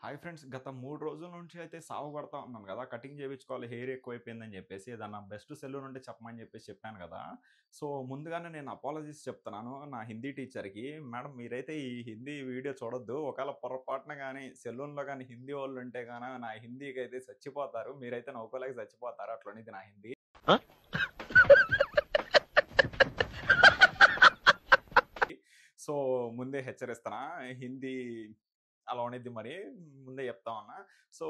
Hi friends, గత 3 రోజుల నుంచి అయితే సావ పడతా ఉన్నాను కదా! కటింగ్ చేపించుకోవాలి, హెయిర్ ఎక్కువైపోయిందని చెప్పేసి. ఏదన్నా బెస్ట్ సెలూన్ ఉంటే చెప్పమని చెప్పాను కదా! సో, ముందుగానే నేను అపాలజీస్ చెప్తున్నాను నా హిందీ టీచర్‌కి. మేడం మీరైతే ఈ హిందీ వీడియో చూడొద్దు. ఒకవేళ పొరపాటున గాని సెలూన్‌లో గాని హిందీ వోళ్ళుంటే నా హిందీకైతే చచ్చిపోతారు. మీరైతే నవ్వుకోలేక చచ్చిపోతారు. అట్లుండిద్ది నా హిందీ. సో, ముందే హెచ్చరిస్తున్నా. హిందీ అలా ఉండిద్ది మరి. ముందే చెప్తా ఉన్నా. సో,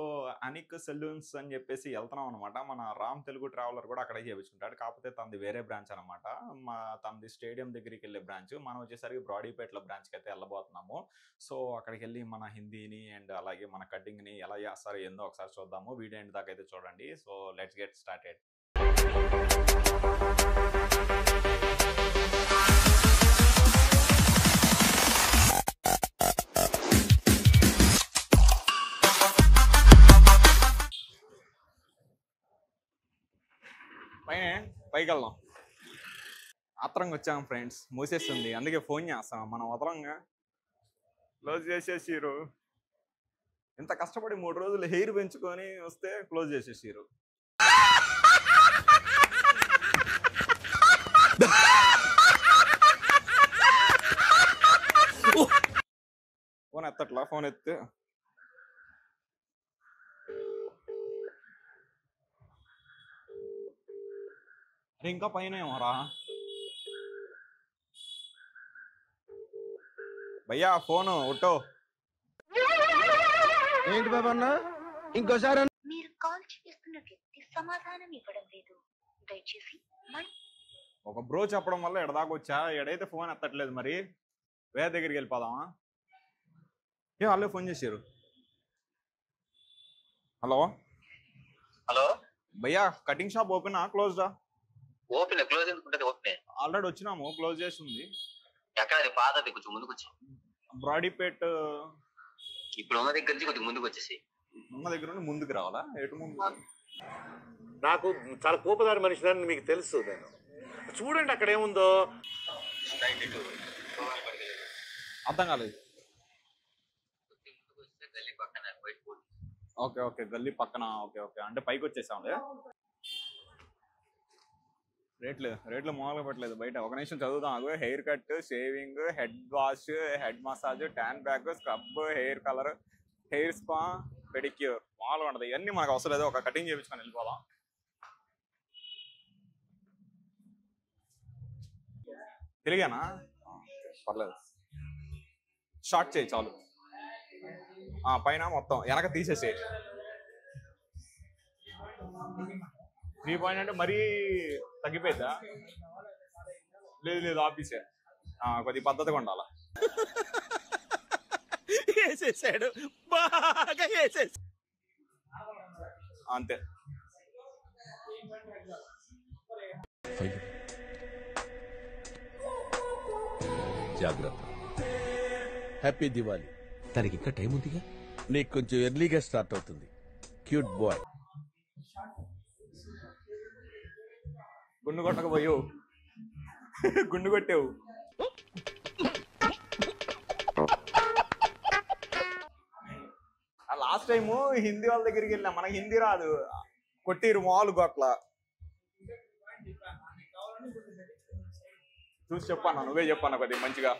అనిక్ సెలూన్స్ అని చెప్పేసి ఎళ్తున్నాం అనమాట. మన రామ్ తెలుగు ట్రావెలర్ కూడా అక్కడే చేపించుకుంటాడు. కాకపోతే తనది వేరే బ్రాంచ్ అనమాట. తనది స్టేడియం దగ్గరికెళ్ళే బ్రాంచ్. మనం వచ్చేసరికి బ్రాడీపేటలో బ్రాంచ్‌కైతే ఎళ్ళబోతున్నాము. సో, అక్కడికెళ్ళి మన హిందీని అండ్ అలాగే మన కటింగ్‌ని ఎలా చేస్తారో ఏందో ఒకసారి చూద్దాము. వీడియో ఎండ్ దాకా అయితే చూడండి. So, let's get started. పైకెళ్దాం. ఆత్రంగా వచ్చాము ఫ్రెండ్స్. మూసేస్తుంది. అందుకే ఫోన్ చేస్తాం. మనం వదలంగా. క్లోజ్ చేసేసిర్రు. ఇంత కష్టపడి 3 రోజులు హెయిర్ పెంచుకొని వస్తే క్లోజ్ చేసేసిర్రు. ఫోన్ ఎత్తట్లా. ఫోన్ ఎత్తే అరే ఇంకా పైన ఏమోరా భయ్యా. ఫోను ఉట్టో. ఏంటి బాబన్న ఇంకోసారి మీరు కాల్ చేస్తున్న వ్యక్తి సమాధానం ఇవ్వడం లేదు. దయచేసి ఒక బ్రో చెప్పడం వల్ల ఎడదాకా వచ్చా. ఎడైతే ఫోన్ ఎత్తట్లేదు. మరి వేరే దగ్గరికి వెళ్ళిపోదామా? వాళ్ళే ఫోన్ చేశారు. హలో హలో భయ్యా, కటింగ్ షాప్ ఓపెనా క్లోజ్డా? ఓపెన్. క్లోజ్ ఎందుకుంటది? ఓపెన్. ఆల్రెడీ వచ్చినాము. క్లోజ్ చేసి ఉంది. ఎక్కడ అది? పాతది. కొంచెం ముందుకు వచ్చి బ్రాడీపేట్. ఇప్పుడు ఉన్న దగ్గర నుంచి కొంచెం ముందుకు వచ్చేసి. ఉన్న దగ్గర నుండి ముందుకు రావాలా? ఎటు ముందు? నాకు చాలా కోపదారి మనిషిని మీకు తెలుసు. నేను చూడండి అక్కడ ఏముందో. అర్థం కాలేదు. ఓకే ఓకే, గల్లీ పక్కన. ఓకే ఓకే, అంటే పైకి వచ్చేసాంలే. రేట్లు మామూలుగా పెట్టలేదు బయట. ఒక నిమిషం చదువుతాం. అగో hair cut, shaving, head wash, head massage, tan back, scrub, hair colour, hair spa, pedicure. మామూలుగా ఉంటుంది. ఇవన్నీ మనకు అవసరం లేదు. ఒక కటింగ్ చేయించుకొని వెళ్ళిపోదాం. తిరిగానా? పర్లేదు. షార్ట్ చేయి చాలు. పైన మొత్తం వెనక తీసేసే. 3 పాయింట్ అంటే మరీ తగ్గిపోయిందా? లేదు ఆఫీసే. కొద్ది పద్ధతిగా ఉండాలా. వేసేసాడు బాగా వేసేసాడు. అంతే. జాగ్రత్త. హ్యాపీ దివాలి. తనకి ఇంకా టైం ఉందిగా. నీకు కొంచెం ఎర్లీగా స్టార్ట్ అవుతుంది. Cute boy. గుండు కొట్టకపోయావు. గుండు కొట్టావు. లాస్ట్ టైము హిందీ వాళ్ళ దగ్గరికి వెళ్ళా. మనకి హిందీ రాదు. కొట్టిరు మామూలు అట్లా. చూసి చెప్పాను. నువ్వే చెప్పాను కొద్దిగా మంచిగా.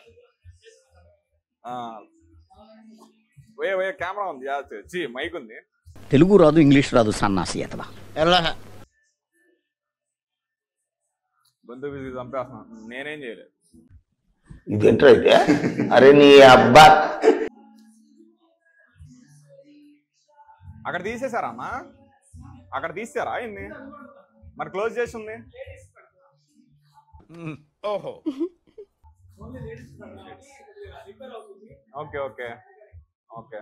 కెమెరా ఉంది, మైక్ ఉంది. తెలుగు రాదు, ఇంగ్లీష్ రాదు, సన్నాసి అతవా. గొంతు విసిగి చంపేస్తున్నాను. నేనేం చేయలేదు. ఇదేంటైతే? అరే నీ అబ్బా. అక్కడ తీసేశారా అమ్మా? అక్కడ తీసారా ఇన్ని? మరి క్లోజ్ చేసి ఉంది. ఓహో. ओके ओके ओके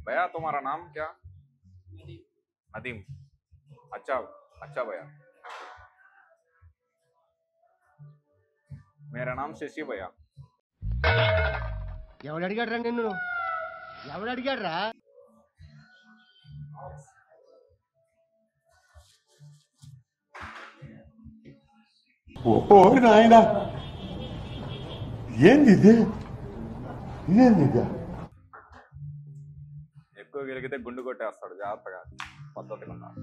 भैया, तुम्हारा नाम क्या? नदीम. अच्छा अच्छा भैया. मेरा नाम शशि भैया. ఎవడు అడిగాడు రా నిన్ను? ఎవడు అడిగాడు రా? ఓ నాయనా, ఏంది ఇది? ఇదేంది ఇది? ఎక్కువ గెలిగితే గుండు కొట్టేస్తాడు, జాగ్రత్తగా పద్ధతిగా ఉన్నారు.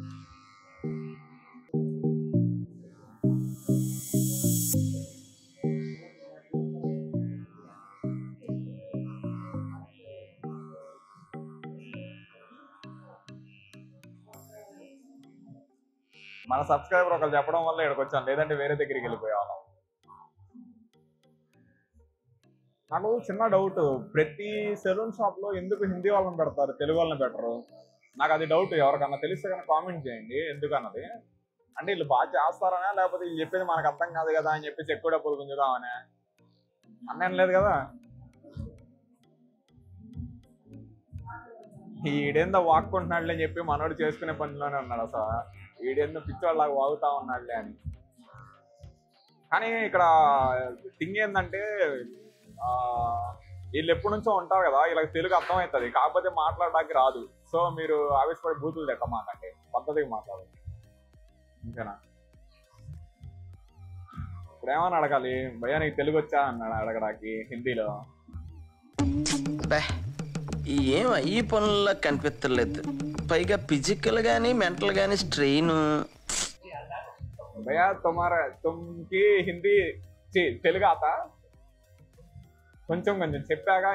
మన సబ్స్క్రైబర్ ఒకరు చెప్పడం వల్ల ఇక్కడికి వచ్చాను, లేదంటే వేరే దగ్గరికి వెళ్ళిపోయేవాళ్ళం. నాకు చిన్న డౌట్, ప్రతి సెలూన్ షాప్ లో ఎందుకు హిందీ వాళ్ళని పెడతారు, తెలుగు వాళ్ళని పెట్టరు? నాకు అది డౌట్. ఎవరికన్నా తెలిస్తే కానీ కామెంట్ చేయండి ఎందుకన్నది. అంటే వీళ్ళు బాగా చేస్తారనే, లేకపోతే వీళ్ళు చెప్పేది మనకు అర్థం కాదు కదా అని చెప్పేసి ఎక్కువ డబ్బులు గుంజుదామనే? అన్నేం లేదు కదా. ఈడేందో వాక్కుంటున్నాడులే అని చెప్పి మనోడు చేసుకునే పనిలోనే ఉన్నాడు. అసలు ఈడేందో పిచ్చోళ్ళలాగా వాగుతా ఉన్నాడులే అని. కానీ ఇక్కడ థింగ్ ఏంటంటే వీళ్ళు ఎప్పటి నుంచో ఉంటారు కదా, వీళ్ళకి తెలుగు అర్థమవుతుంది, కాకపోతే మాట్లాడడానికి రాదు. సో మీరు ఆవేశపడి బూతులు తెక్క మాకండి, పద్ధతిగా మాట్లాడాలి. ఇంకేనా? ఇప్పుడు ఏమని అడగాలి? భయ్యా నీకు తెలుగు వచ్చా అన్నాడు అడగడానికి హిందీలో. ఏం ఈ పనుల్లో కనిపించలేదు, పైగా ఫిజికల్ గానీ మెంటల్ గానీ స్ట్రెయిన్. భయ్యా తుమ్కి హిందీ తెలుగు ఆతా? కొంచెం కొంచెం చెప్పాగా.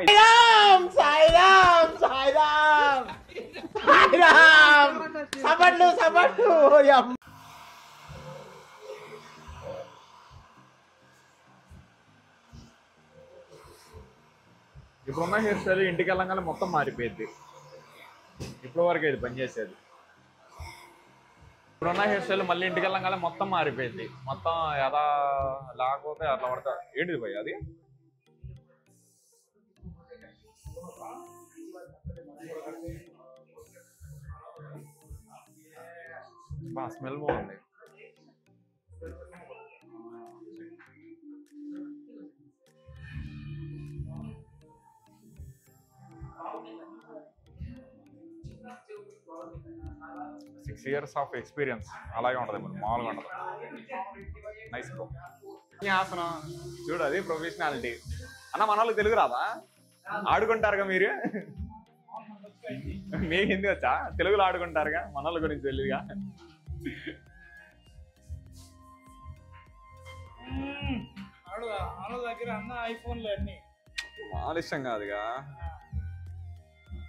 ఇప్పుడున్న హెయిర్ స్టైల్ ఇంటికి వెళ్ళగానే మొత్తం మారిపోయింది. ఇప్పుడు వరకు ఇది పనిచేసేది. ఇప్పుడున్న హెయిర్ స్టైల్ మళ్ళీ ఇంటికి వెళ్ళగానే మొత్తం మారిపోయింది. మొత్తం ఎలా లేకపోతే అట్లా పడతా. ఏంటిది భయ్య అది? స్మెల్ బాగుంది. సిక్స్ ఇయర్స్ ఆఫ్ ఎక్స్పీరియన్స్ అలాగే ఉంటుంది, మామూలుగా ఉంటుంది. Nice bro. ఆసనం చూడు, అది ప్రొఫెషనాలిటీ. అన్న మన వాళ్ళకి తెలుగు రాదా? ఆడుకుంటారుగా మీరు, మీకు హిందీ వచ్చా? తెలుగులో ఆడుకుంటారుగా, మన వాళ్ళ గురించి తెలియదుగా. ఆలస్యం కాదుగా.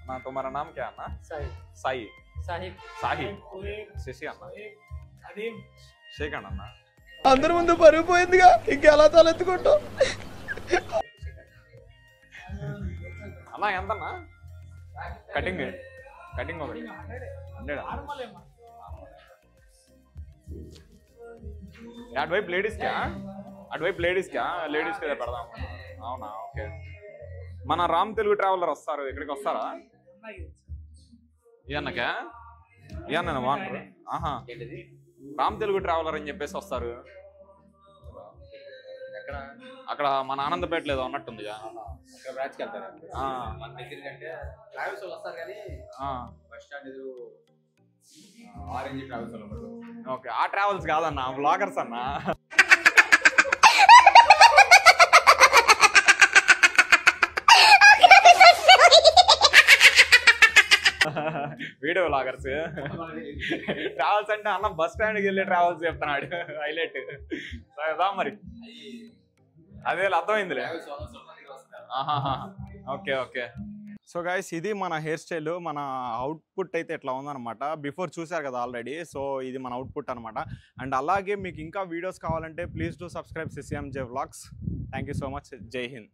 నా తుమారా నామ్ క్యా అన్న? సాయి. సాహిబ్. శశి అన్న. షేక్ అన్న. అందరి ముందు పరుగు పోయిందిగా, ఇంకెలా తలెత్తుకుంటాం? అన్నా ఎంతన్నా కటింగ్? కటింగ్ ఒకటి 100. అటువైపు లేడీస్కా పెడదాం. అవునా, ఓకే. మన రామ్ తెలుగు ట్రావెలర్ వస్తారు, ఇక్కడికి వస్తారా? ఈ అన్నకా? ఈ అన్న బాగుంటారు. ఆహా, రామ్ తెలుగు ట్రావెలర్ అని చెప్పేసి వస్తారు. అక్కడ మన ఆనందపేట లేదో ఉన్నట్టుంది. ఓకే, ఆ ట్రావెల్స్ కాదన్న, బ్లాగర్స్ అన్న. Video bloggers. ట్రావెల్స్ అంటే అన్న బస్ స్టాండ్కి వెళ్ళి ట్రావెల్స్ చెప్తున్నాడు, హైలైట్. మరి అదే అర్థమైందిలే. Okay okay. సో గైస్, ఇది మన హెయిర్ స్టైల్. మన అవుట్పుట్ అయితే ఎట్లా ఉందన్నమాట. బిఫోర్ చూసారు కదా ఆల్రెడీ. సో ఇది మన అవుట్పుట్ అనమాట. అండ్ అలాగే మీకు ఇంకా వీడియోస్ కావాలంటే please do subscribe CCMJ Vlogs. Thank you so much. జై హింద్.